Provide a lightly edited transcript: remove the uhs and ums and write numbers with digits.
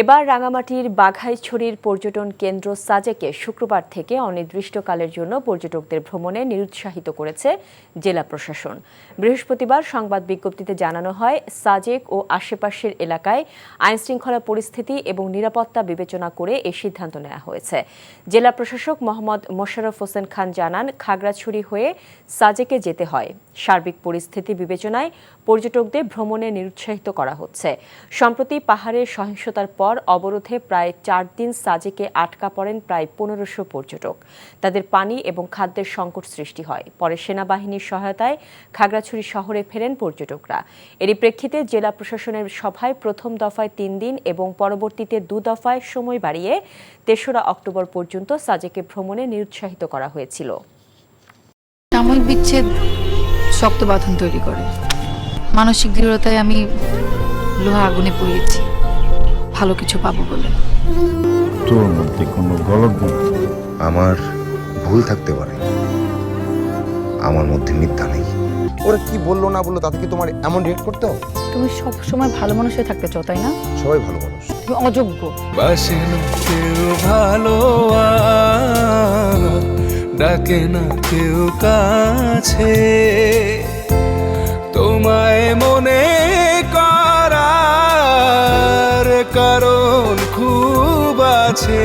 এবার রাঙামাটির বাঘাইছড়ির পর্যটন কেন্দ্র সাজেকে শুক্রবার থেকে অনির্দিষ্টকালের জন্য পর্যটকদের ভ্রমণে নিরুৎসাহিত করেছে জেলা প্রশাসন। বৃহস্পতিবার সংবাদ বিজ্ঞপ্তিতে জানানো হয়, সাজেক ও আশেপাশের এলাকায় আইনশৃঙ্খলা পরিস্থিতি এবং নিরাপত্তা বিবেচনা করে এই সিদ্ধান্ত নেওয়া হয়েছে। জেলা প্রশাসক মোহাম্মদ মোশাররফ হোসেন খান জানান, খাগড়াছড়ি হয়ে সাজেকে যেতে হয়। সার্বিক পরিস্থিতি বিবেচনায় পর্যটকদের ভ্রমণে নিরুৎসাহিত করা হচ্ছে। সম্প্রতি পাহাড়ের সহিংসতার পর অবরোধে প্রায় 4 দিন সাজেকে আটকা পড়েন প্রায় 1500 পর্যটক। তাদের পানি এবং খাদ্যের সংকট সৃষ্টি হয়। পরে সেনাবাহিনীর সহায়তায় খাগড়াছড়ি শহরে ফেরেন পর্যটকরা। এরই প্রেক্ষিতে জেলা প্রশাসনের সভায় প্রথম দফায় 3 দিন এবং পরবর্তীতে 2 দফায় সময় বাড়িয়ে 3রা অক্টোবর পর্যন্ত সাজেকে ভ্রমণে নিরুৎসাহিত করা হয়েছিল। সাময়িক বিচ্ছেদ শক্ত বাঁধন তৈরি করে। মানসিক দৃঢ়তায় আমি লোহা আগুনে পুড়িয়েছি, ভালো কিছু পাবো বলে। তোর মধ্যে কোনো গলত আমার ভুল থাকতে পারে, আমার মধ্যে মিথ্যা নেই। ওরা কি বললো না বললো তাতে কি তোমার এমন রিয়েক্ট করতে হবে? তুমি সব সময় ভালো মানুষ হয়ে থাকতে চাও, তাই না? সবাই ভালো মানুষ। তুমি অযোগ্য। বাসে না কেউ ভালো, ডাকে না কেউ কাছে, তোমায় মনে করার কারণ খুব আছে।